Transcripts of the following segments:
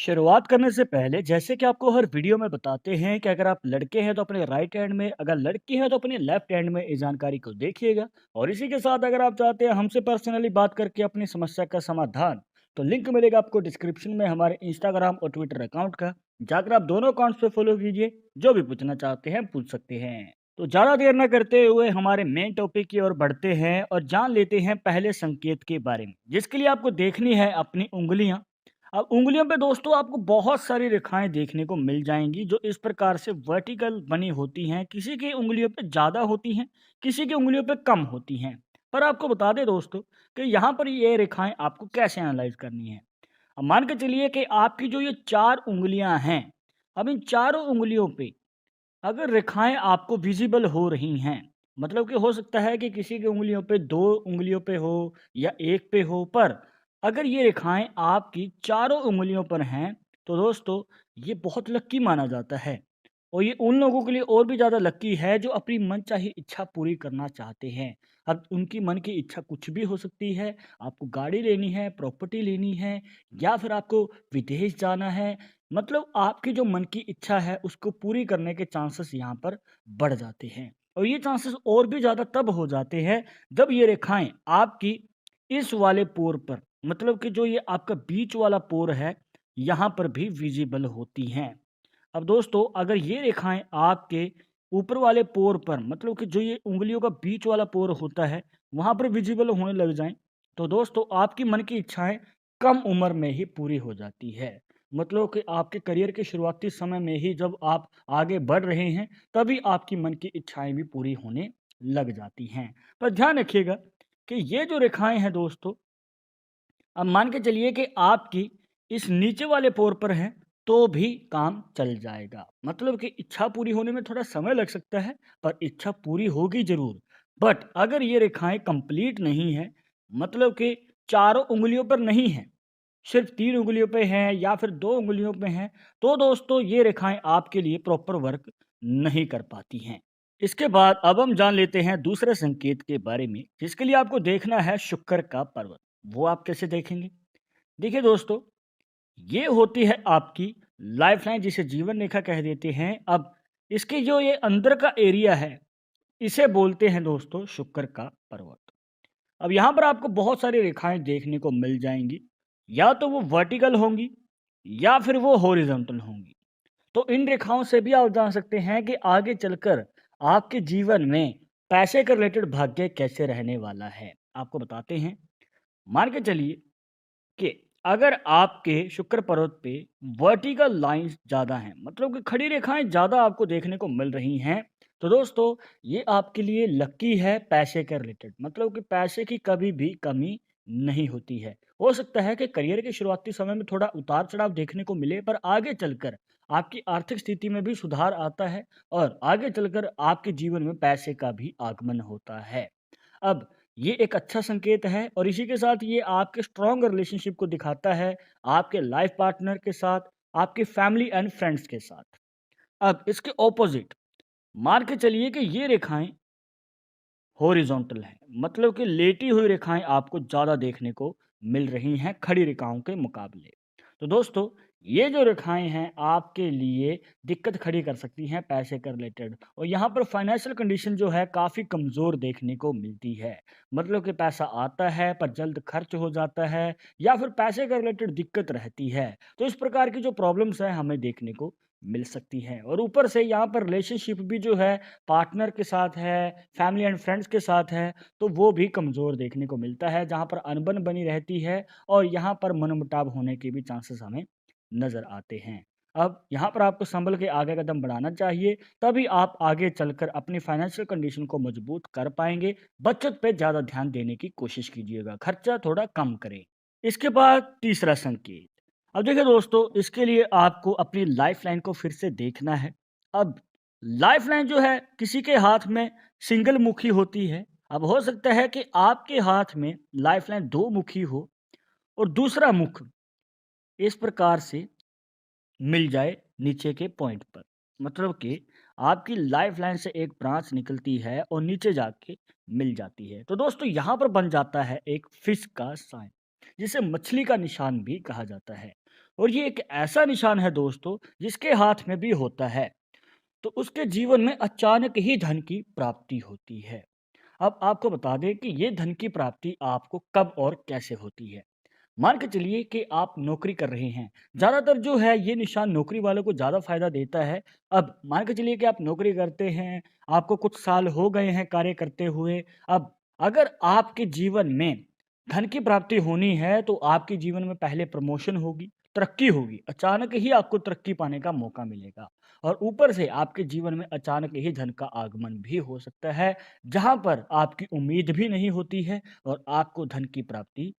शुरुआत करने से पहले जैसे कि आपको हर वीडियो में बताते हैं कि अगर आप लड़के हैं तो अपने राइट हैंड में, अगर लड़की है तो अपने लेफ्ट हैंड में इस जानकारी को देखिएगा। और इसी के साथ अगर आप चाहते हैं हमसे पर्सनली बात करके अपनी समस्या का समाधान, तो लिंक मिलेगा आपको डिस्क्रिप्शन में हमारे इंस्टाग्राम और ट्विटर अकाउंट का। जाकर आप दोनों अकाउंट्स पे फॉलो कीजिए, जो भी पूछना चाहते हैं पूछ सकते हैं। तो ज़्यादा देर न करते हुए हमारे मेन टॉपिक की ओर बढ़ते हैं और जान लेते हैं पहले संकेत के बारे में, जिसके लिए आपको देखनी है अपनी उंगलियां। अब उंगलियों पे दोस्तों आपको बहुत सारी रेखाएं देखने को मिल जाएंगी, जो इस प्रकार से वर्टिकल बनी होती हैं। किसी की उंगलियों पे ज़्यादा होती हैं, किसी की उंगलियों पे कम होती हैं। पर आपको बता दें दोस्तों कि यहाँ पर ये रेखाएं आपको कैसे एनालाइज करनी है। अब मान के चलिए कि आपकी जो ये चार उंगलियां हैं, अब इन चारों उंगलियों पे अगर रेखाएं आपको विजिबल हो रही हैं, मतलब कि हो सकता है कि किसी की उंगलियों पे दो उंगलियों पे हो या एक पे हो, पर अगर ये रेखाएं आपकी चारों उंगलियों पर हैं, तो दोस्तों ये बहुत लक्की माना जाता है। और ये उन लोगों के लिए और भी ज़्यादा लक्की है जो अपनी मनचाही इच्छा पूरी करना चाहते हैं। अब उनकी मन की इच्छा कुछ भी हो सकती है। आपको गाड़ी लेनी है, प्रॉपर्टी लेनी है, या फिर आपको विदेश जाना है। मतलब आपकी जो मन की इच्छा है उसको पूरी करने के चांसेस यहाँ पर बढ़ जाते हैं। और ये चांसेस और भी ज़्यादा तब हो जाते हैं जब ये रेखाएं आपकी इस वाले पोर पर, मतलब कि जो ये आपका बीच वाला पोर है, यहाँ पर भी विजिबल होती हैं। अब दोस्तों अगर ये रेखाएं आपके ऊपर वाले पोर पर, मतलब कि जो ये उंगलियों का बीच वाला पोर होता है, वहाँ पर विजिबल होने लग जाएं, तो दोस्तों आपकी मन की इच्छाएं कम उम्र में ही पूरी हो जाती है। मतलब कि आपके करियर के शुरुआती समय में ही जब आप आगे बढ़ रहे हैं, तभी आपकी मन की इच्छाएं भी पूरी होने लग जाती हैं। पर ध्यान रखिएगा कि ये जो रेखाएं हैं दोस्तों, अब मान के चलिए कि आपकी इस नीचे वाले पोर पर है, तो भी काम चल जाएगा। मतलब कि इच्छा पूरी होने में थोड़ा समय लग सकता है, पर इच्छा पूरी होगी जरूर। बट अगर ये रेखाएं कंप्लीट नहीं है, मतलब कि चारों उंगलियों पर नहीं है, सिर्फ तीन उंगलियों पे हैं या फिर दो उंगलियों पे हैं, तो दोस्तों ये रेखाएं आपके लिए प्रॉपर वर्क नहीं कर पाती हैं। इसके बाद अब हम जान लेते हैं दूसरे संकेत के बारे में, जिसके लिए आपको देखना है शुक्र का पर्वत। वो आप कैसे देखेंगे? देखिए दोस्तों, ये होती है आपकी लाइफ लाइन, जिसे जीवन रेखा कह देते हैं। अब इसके जो ये अंदर का एरिया है, इसे बोलते हैं दोस्तों शुक्र का पर्वत। अब यहाँ पर आपको बहुत सारी रेखाएं देखने को मिल जाएंगी, या तो वो वर्टिकल होंगी या फिर वो हॉरिजॉन्टल होंगी। तो इन रेखाओं से भी आप जान सकते हैं कि आगे चलकर आपके जीवन में पैसे का रिलेटेड भाग्य कैसे रहने वाला है। आपको बताते हैं। मान के चलिए कि अगर आपके शुक्र पर्वत पे वर्टिकल लाइंस ज़्यादा हैं, मतलब कि खड़ी रेखाएं ज़्यादा आपको देखने को मिल रही हैं, तो दोस्तों ये आपके लिए लकी है पैसे के रिलेटेड। मतलब कि पैसे की कभी भी कमी नहीं होती है। हो सकता है कि करियर के शुरुआती समय में थोड़ा उतार चढ़ाव देखने को मिले, पर आगे चलकर आपकी आर्थिक स्थिति में भी सुधार आता है और आगे चलकर आपके जीवन में पैसे का भी आगमन होता है। अब ये एक अच्छा संकेत है और इसी के साथ ये आपके स्ट्रॉन्ग रिलेशनशिप को दिखाता है, आपके लाइफ पार्टनर के साथ, आपके फैमिली एंड फ्रेंड्स के साथ। अब इसके ऑपोजिट मान के चलिए कि ये रेखाएं हॉरिजॉन्टल हैं, मतलब कि लेटी हुई रेखाएं आपको ज़्यादा देखने को मिल रही हैं खड़ी रेखाओं के मुकाबले। तो दोस्तों ये जो रेखाएं हैं आपके लिए दिक्कत खड़ी कर सकती हैं पैसे के रिलेटेड, और यहाँ पर फाइनेंशियल कंडीशन जो है काफ़ी कमज़ोर देखने को मिलती है। मतलब कि पैसा आता है पर जल्द खर्च हो जाता है, या फिर पैसे के रिलेटेड दिक्कत रहती है। तो इस प्रकार की जो प्रॉब्लम्स हैं हमें देखने को मिल सकती हैं। और ऊपर से यहाँ पर रिलेशनशिप भी जो है पार्टनर के साथ है, फैमिली एंड फ्रेंड्स के साथ है, तो वो भी कमज़ोर देखने को मिलता है, जहाँ पर अनबन बनी रहती है और यहाँ पर मनमुटाव होने के भी चांसेस हमें नज़र आते हैं। अब यहाँ पर आपको सँभल के आगे कदम बढ़ाना चाहिए, तभी आप आगे चलकर अपनी फाइनेंशियल कंडीशन को मजबूत कर पाएँगे। बचत पे ज़्यादा ध्यान देने की कोशिश कीजिएगा, खर्चा थोड़ा कम करें। इसके बाद तीसरा संकेत। अब देखिए दोस्तों, इसके लिए आपको अपनी लाइफ़लाइन को फिर से देखना है। अब लाइफ़लाइन जो है किसी के हाथ में सिंगल मुखी होती है। अब हो सकता है कि आपके हाथ में लाइफ़लाइन दो मुखी हो और दूसरा मुख इस प्रकार से मिल जाए नीचे के पॉइंट पर। मतलब कि आपकी लाइफ़लाइन से एक ब्रांच निकलती है और नीचे जाके मिल जाती है। तो दोस्तों यहाँ पर बन जाता है एक फ़िश का साइन, जिसे मछली का निशान भी कहा जाता है। और ये एक ऐसा निशान है दोस्तों जिसके हाथ में भी होता है, तो उसके जीवन में अचानक ही धन की प्राप्ति होती है। अब आपको बता दें कि ये धन की प्राप्ति आपको कब और कैसे होती है। मान के चलिए कि आप नौकरी कर रहे हैं। ज़्यादातर जो है ये निशान नौकरी वालों को ज़्यादा फ़ायदा देता है। अब मान के चलिए कि आप नौकरी करते हैं, आपको कुछ साल हो गए हैं कार्य करते हुए। अब अगर आपके जीवन में धन की प्राप्ति होनी है तो आपके जीवन में पहले प्रमोशन होगी, तरक्की होगी। अचानक ही आपको तरक्की पाने का मौका मिलेगा और ऊपर से आपके जीवन में अचानक ही धन का आगमन भी हो सकता है, जहाँ पर आपकी उम्मीद भी नहीं होती है और आपको धन की प्राप्ति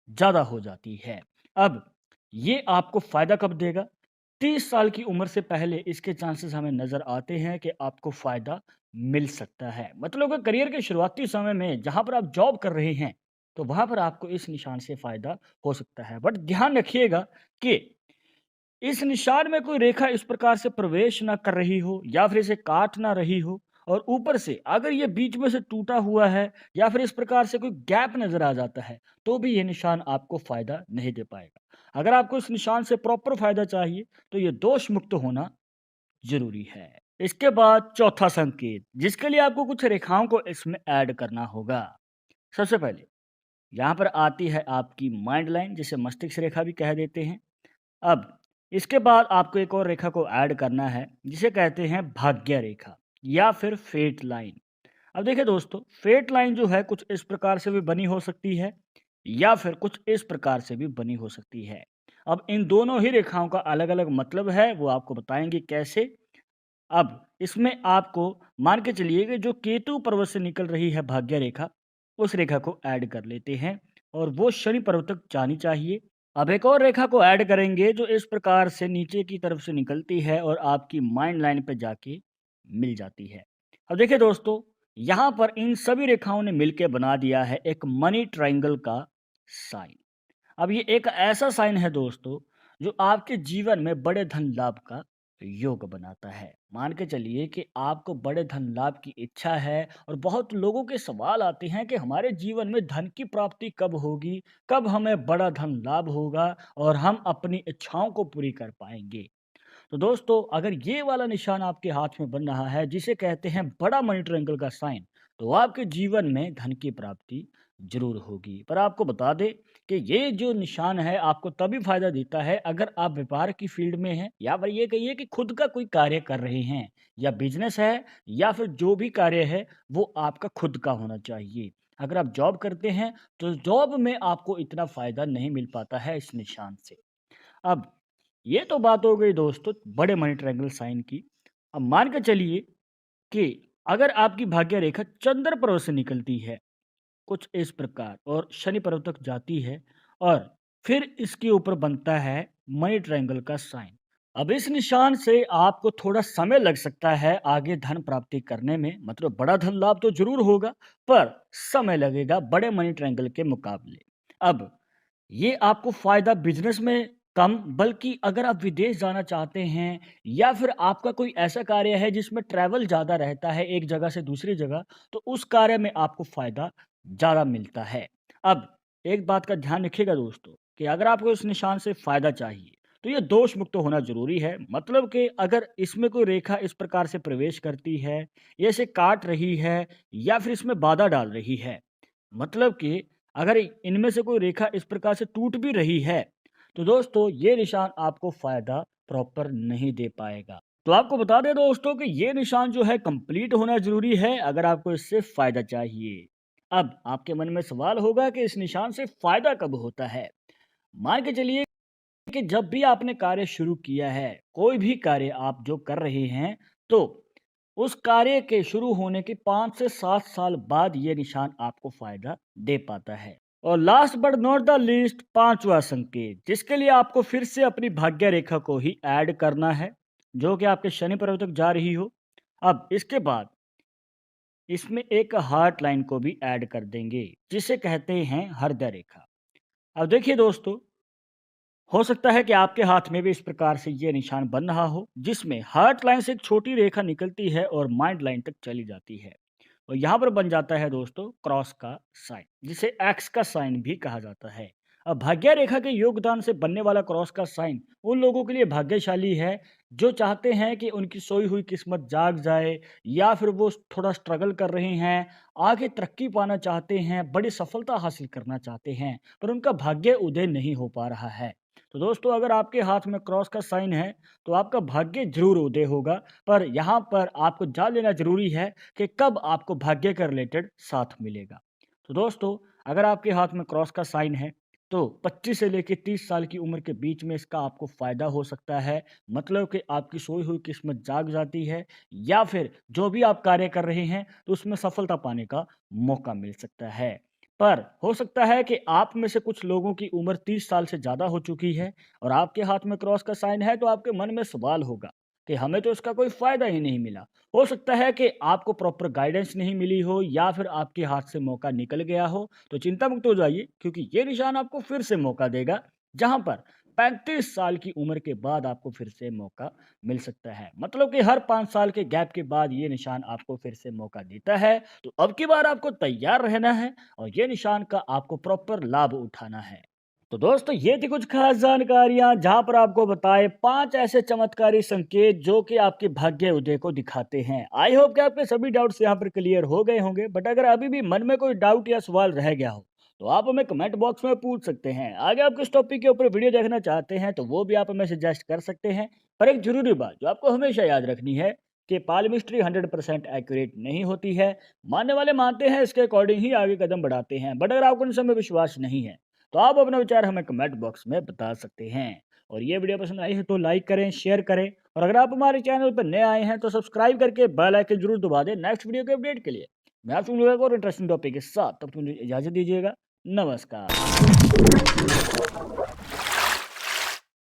ज़्यादा हो जाती है। अब ये आपको फ़ायदा कब देगा? 30 साल की उम्र से पहले इसके चांसेस हमें नज़र आते हैं कि आपको फ़ायदा मिल सकता है। मतलब कि करियर के शुरुआती समय में जहाँ पर आप जॉब कर रहे हैं, तो वहाँ पर आपको इस निशान से फ़ायदा हो सकता है। बट ध्यान रखिएगा कि इस निशान में कोई रेखा इस प्रकार से प्रवेश ना कर रही हो या फिर इसे काट ना रही हो और ऊपर से अगर ये बीच में से टूटा हुआ है या फिर इस प्रकार से कोई गैप नजर आ जाता है तो भी ये निशान आपको फायदा नहीं दे पाएगा। अगर आपको इस निशान से प्रॉपर फायदा चाहिए तो ये दोष मुक्त होना जरूरी है। इसके बाद चौथा संकेत जिसके लिए आपको कुछ रेखाओं को इसमें ऐड करना होगा। सबसे पहले यहाँ पर आती है आपकी माइंड लाइन जिसे मस्तिष्क रेखा भी कह देते हैं। अब इसके बाद आपको एक और रेखा को ऐड करना है जिसे कहते हैं भाग्य रेखा या फिर फेट लाइन। अब देखिए दोस्तों, फेट लाइन जो है कुछ इस प्रकार से भी बनी हो सकती है या फिर कुछ इस प्रकार से भी बनी हो सकती है। अब इन दोनों ही रेखाओं का अलग अलग मतलब है, वो आपको बताएंगे कैसे। अब इसमें आपको मान के चलिए कि जो केतु पर्वत से निकल रही है भाग्य रेखा, उस रेखा को ऐड कर लेते हैं और वो शनि पर्वत तक जानी चाहिए। अब एक और रेखा को ऐड करेंगे जो इस प्रकार से नीचे की तरफ से निकलती है और आपकी माइंड लाइन पे जाके मिल जाती है। अब देखिए दोस्तों, यहाँ पर इन सभी रेखाओं ने मिलकर बना दिया है एक मनी ट्रायंगल का साइन। अब ये एक ऐसा साइन है दोस्तों जो आपके जीवन में बड़े धन लाभ का योग बनाता है। मान के चलिए कि आपको बड़े धन लाभ की इच्छा है और बहुत लोगों के सवाल आते हैं कि हमारे जीवन में धन की प्राप्ति कब होगी, कब हमें बड़ा धन लाभ होगा और हम अपनी इच्छाओं को पूरी कर पाएंगे। तो दोस्तों, अगर ये वाला निशान आपके हाथ में बन रहा है जिसे कहते हैं बड़ा मनी ट्रायंगल का साइन, तो आपके जीवन में धन की प्राप्ति जरूर होगी। पर आपको बता दें कि ये जो निशान है आपको तभी फायदा देता है अगर आप व्यापार की फील्ड में हैं या फिर ये कहिए कि खुद का कोई कार्य कर रहे हैं या बिजनेस है या फिर जो भी कार्य है वो आपका खुद का होना चाहिए। अगर आप जॉब करते हैं तो जॉब में आपको इतना फायदा नहीं मिल पाता है इस निशान से। अब ये तो बात हो गई दोस्तों बड़े मनी ट्रायंगल साइन की। अब मान के चलिए कि अगर आपकी भाग्य रेखा चंद्र पर्वत से निकलती है कुछ इस प्रकार और शनि पर्वत तक जाती है और फिर इसके ऊपर बनता है मनी ट्रायंगल का साइन। अब इस निशान से आपको थोड़ा समय लग सकता है आगे धन प्राप्ति करने में, मतलब बड़ा धन लाभ तो जरूर होगा पर समय लगेगा बड़े मनी ट्रायंगल के मुकाबले। अब ये आपको फ़ायदा बिज़नेस में कम, बल्कि अगर आप विदेश जाना चाहते हैं या फिर आपका कोई ऐसा कार्य है जिसमें ट्रैवल ज़्यादा रहता है एक जगह से दूसरी जगह, तो उस कार्य में आपको फ़ायदा ज़्यादा मिलता है। अब एक बात का ध्यान रखिएगा दोस्तों कि अगर आपको इस निशान से फ़ायदा चाहिए, तो ये दोष मुक्त होना ज़रूरी है। मतलब कि अगर इसमें कोई रेखा इस प्रकार से प्रवेश करती है, ये इसे काट रही है या फिर इसमें बाधा डाल रही है, मतलब कि अगर इनमें से कोई रेखा इस प्रकार से टूट भी रही है, तो दोस्तों ये निशान आपको फ़ायदा प्रॉपर नहीं दे पाएगा। तो आपको बता दें दोस्तों कि ये निशान जो है कंप्लीट होना ज़रूरी है अगर आपको इससे फ़ायदा चाहिए। अब आपके मन में सवाल होगा कि इस निशान से फ़ायदा कब होता है? मान के चलिए कि जब भी आपने कार्य शुरू किया है, कोई भी कार्य आप जो कर रहे हैं, तो उस कार्य के शुरू होने के 5 से 7 साल बाद ये निशान आपको फ़ायदा दे पाता है। और last but not the least 5वां संकेत, जिसके लिए आपको फिर से अपनी भाग्य रेखा को ही ऐड करना है, जो कि आपके शनि पर्वत तक जा रही हो। अब इसके बाद इसमें एक हार्ट लाइन को भी ऐड कर देंगे, जिसे कहते हैं हृदय रेखा। अब देखिए दोस्तों, हो सकता है कि आपके हाथ में भी इस प्रकार से ये निशान बन रहा हो जिसमें हार्ट लाइन से एक छोटी रेखा निकलती है और माइंड लाइन तक चली जाती है और यहाँ पर बन जाता है दोस्तों क्रॉस का साइन जिसे एक्स का साइन भी कहा जाता है। भाग्य रेखा के योगदान से बनने वाला क्रॉस का साइन उन लोगों के लिए भाग्यशाली है जो चाहते हैं कि उनकी सोई हुई किस्मत जाग जाए, या फिर वो थोड़ा स्ट्रगल कर रहे हैं, आगे तरक्की पाना चाहते हैं, बड़ी सफलता हासिल करना चाहते हैं, पर उनका भाग्य उदय नहीं हो पा रहा है। तो दोस्तों, अगर आपके हाथ में क्रॉस का साइन है तो आपका भाग्य जरूर उदय होगा, पर यहाँ पर आपको जान लेना जरूरी है कि कब आपको भाग्य के रिलेटेड साथ मिलेगा। तो दोस्तों, अगर आपके हाथ में क्रॉस का साइन है तो 25 से लेकर 30 साल की उम्र के बीच में इसका आपको फ़ायदा हो सकता है। मतलब कि आपकी सोई हुई किस्मत जाग जाती है, या फिर जो भी आप कार्य कर रहे हैं तो उसमें सफलता पाने का मौका मिल सकता है। पर हो सकता है कि आप में से कुछ लोगों की उम्र 30 साल से ज़्यादा हो चुकी है और आपके हाथ में क्रॉस का साइन है, तो आपके मन में सवाल होगा कि हमें तो इसका कोई फ़ायदा ही नहीं मिला। हो सकता है कि आपको प्रॉपर गाइडेंस नहीं मिली हो, या फिर आपके हाथ से मौका निकल गया हो। तो चिंता मुक्त हो जाइए, क्योंकि ये निशान आपको फिर से मौका देगा, जहां पर 35 साल की उम्र के बाद आपको फिर से मौका मिल सकता है। मतलब कि हर 5 साल के गैप के बाद ये निशान आपको फिर से मौका देता है। तो अब की बार आपको तैयार रहना है और ये निशान का आपको प्रॉपर लाभ उठाना है। तो दोस्तों, ये थी कुछ खास जानकारियां जहां पर आपको बताए 5 ऐसे चमत्कारी संकेत जो कि आपके भाग्य उदय को दिखाते हैं। आई होप कि आपके सभी डाउट्स यहां पर क्लियर हो गए होंगे, बट अगर अभी भी मन में कोई डाउट या सवाल रह गया हो तो आप हमें कमेंट बॉक्स में पूछ सकते हैं। आगे आप किस टॉपिक के ऊपर वीडियो देखना चाहते हैं तो वो भी आप हमें सजेस्ट कर सकते हैं। पर एक जरूरी बात जो आपको हमेशा याद रखनी है कि पालमिस्ट्री 100% एक्यूरेट नहीं होती है। मानने वाले मानते हैं, इसके अकॉर्डिंग ही आगे कदम बढ़ाते हैं, बट अगर आपको इन सब में विश्वास नहीं है तो आप अपना विचार हमें कमेंट बॉक्स में बता सकते हैं। और ये वीडियो पसंद आई है तो लाइक करें, शेयर करें, और अगर आप हमारे चैनल पर नए आए हैं तो सब्सक्राइब करके बेल आइकन जरूर दबा दें नेक्स्ट वीडियो के अपडेट के लिए। मैं आपसे मिलूंगा एक और इंटरेस्टिंग टॉपिक के साथ, तब तक मुझे इजाजत दीजिएगा। नमस्कार।